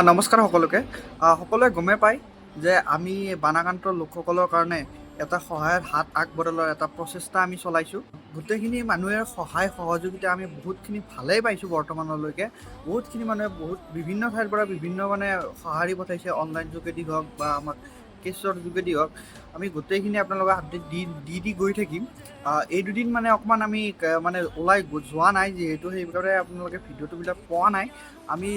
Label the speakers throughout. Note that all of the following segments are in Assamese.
Speaker 1: নমস্কাৰ সকলোকে। সকলোৱে গমে পায় যে আমি বানাক্ৰান্ত লোকসকলৰ কাৰণে এটা সহায়ৰ হাত আগবঢ়োৱাৰ এটা প্ৰচেষ্টা আমি চলাইছোঁ। গোটেইখিনি মানুহে সহায় সহযোগিতা আমি বহুতখিনি ভালেই পাইছোঁ বৰ্তমানলৈকে। বহুতখিনি মানুহে বিভিন্ন ঠাইৰ পৰা বিভিন্ন সঁহাৰি পঠাইছে, অনলাইন যোগেদি হওক বা আমাক কেছৰ যোগেদি হওক। আমি গোটেইখিনি আপোনালোকক আপডেট দি গৈ থাকিম। এই দুদিন অকণমান আমি ওলাই যোৱা নাই, যিহেতু সেইবাবে আপোনালোকে ভিডিঅ'টোবিলাক পোৱা নাই। আমি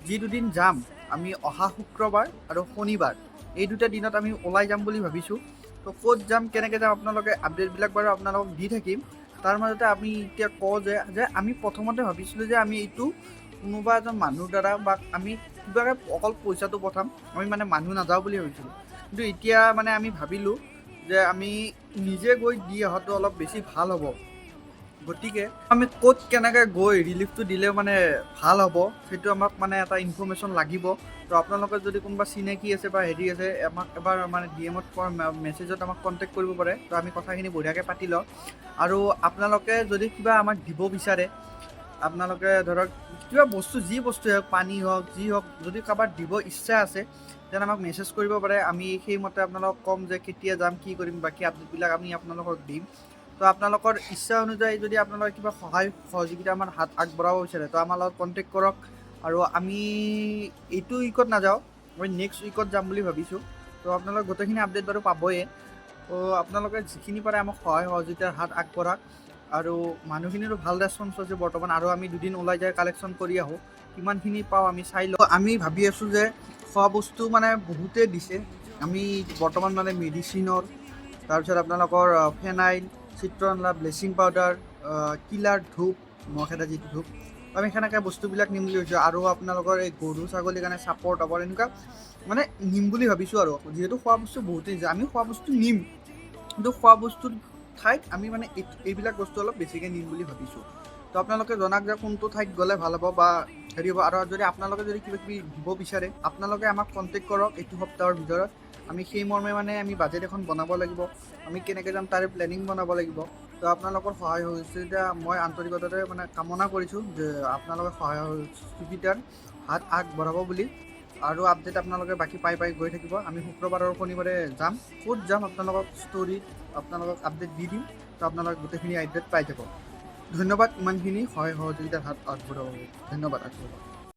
Speaker 1: যি দুদিন যাম, আমি অহা শুক্ৰবাৰ আৰু শনিবাৰ এই দুটা দিনত আমি ওলাই যাম বুলি ভাবিছোঁ। তো ক'ত যাম, কেনেকৈ যাম, আপোনালোকে আপডেটবিলাক বাৰু আপোনালোকক দি থাকিম। তাৰ মাজতে আমি এতিয়া কওঁ যে আমি প্ৰথমতে ভাবিছিলোঁ যে আমি এইটো কোনোবা এজন মানুহৰ দ্বাৰা বা আমি কিবাকৈ অকল পইচাটো পঠাম, আমি মানুহ নাযাওঁ বুলি ভাবিছিলোঁ। কিন্তু এতিয়া আমি ভাবিলোঁ যে আমি নিজে গৈ দি অহাটো অলপ বেছি ভাল হ'ব। গতিকে আমি ক'ত কেনেকৈ গৈ ৰিলিফটো দিলে ভাল হ'ব, সেইটো আমাক এটা ইনফৰ্মেশ্যন লাগিব। তো আপোনালোকে যদি কোনোবা চিনাকি আছে বা হেৰি আছে, আমাক এবাৰ ডিএমত মেছেজত আমাক কণ্টেক্ট কৰিব পাৰে। তো আমি কথাখিনি বঢ়িয়াকৈ পাতি লওঁ। আৰু আপোনালোকে যদি কিবা আমাক দিব বিচাৰে, আপোনালোকে ধৰক কিবা বস্তু, যি বস্তুৱে হওক, পানী হওক, যি হওক, যদি কাৰোবাৰ দিব ইচ্ছা আছে তেনে আমাক মেছেজ কৰিব পাৰে। আমি সেইমতে আপোনালোকক ক'ম যে কেতিয়া যাম, কি কৰিম, বাকী আপডেটবিলাক আমি আপোনালোকক দিম। তো আপোনালোকৰ ইচ্ছা অনুযায়ী যদি আপোনালোকে কিবা সহায় সহযোগিতা আমাৰ হাত আগবঢ়াব বিচাৰে, তো আমাৰ লগত কণ্টেক্ট কৰক। আৰু আমি এইটো উইকত নাযাওঁ, আমি নেক্সট উইকত যাম বুলি ভাবিছোঁ। তো আপোনালোকে গোটেইখিনি আপডেট বাৰু পাবই। তো আপোনালোকে যিখিনি পাৰে আমাক সহায় সহযোগিতাৰ হাত আগবঢ়াওক। আৰু মানুহখিনিৰো ভাল ৰেচপঞ্চ আছে বৰ্তমান। আৰু আমি দুদিন ওলাই যাই কালেকশ্যন কৰি আহোঁ, কিমানখিনি পাওঁ আমি চাই লওঁ। আমি ভাবি আছোঁ যে খোৱা বস্তু বহুতেই দিছে। আমি বৰ্তমান মেডিচিনৰ, তাৰপিছত আপোনালোকৰ ফেনাইল, চিত্ৰনলা, ব্লিচিং পাউডাৰ, কিলাৰ ধূপ, মহখেদা যিটো ধূপ, আমি সেনেকৈ বস্তুবিলাক নিম বুলি ভাবিছোঁ। আৰু আপোনালোকৰ এই গৰু ছাগলীৰ কাৰণে চাপৰ টাপৰ এনেকুৱা নিম বুলি ভাবিছোঁ। আৰু যিহেতু খোৱা বস্তু বহুতেই দিছে, আমি খোৱা বস্তু নিম, কিন্তু খোৱা বস্তুৰ ঠাইত আমি এইবিলাক বস্তু অলপ বেছিকৈ নিম বুলি ভাবিছোঁ। তো আপোনালোকে জনাওক যে কোনটো ঠাইত গ'লে ভাল হ'ব বা হেৰি হ'ব। আৰু যদি আপোনালোকে যদি কিবা কিবি দিব বিচাৰে, আপোনালোকে আমাক কণ্টেক্ট কৰক এইটো সপ্তাহৰ ভিতৰত। আমি সেই মৰ্মে আমি বাজেট এখন বনাব লাগিব, আমি কেনেকৈ যাম তাৰে প্লেনিং বনাব লাগিব। তো আপোনালোকৰ সহায় সহযোগিতা মই আন্তৰিকতাৰে কামনা কৰিছোঁ যে আপোনালোকে সহায় সহযোগিতাৰ হাত আগবঢ়াব বুলি। আৰু আপডেট আপোনালোকে বাকী পাই গৈ থাকিব। আমি শুক্ৰবাৰ আৰু শনিবাৰে যাম। ক'ত যাম আপোনালোকক ষ্টৰিত আপোনালোকক আপডেট দি দিম। তো আপোনালোকে গোটেইখিনি আপডেট পাই যাব। ধন্যবাদ ইমানখিনি সহায় সহযোগিতাৰ হাত আগবঢ়াব। ধন্যবাদ।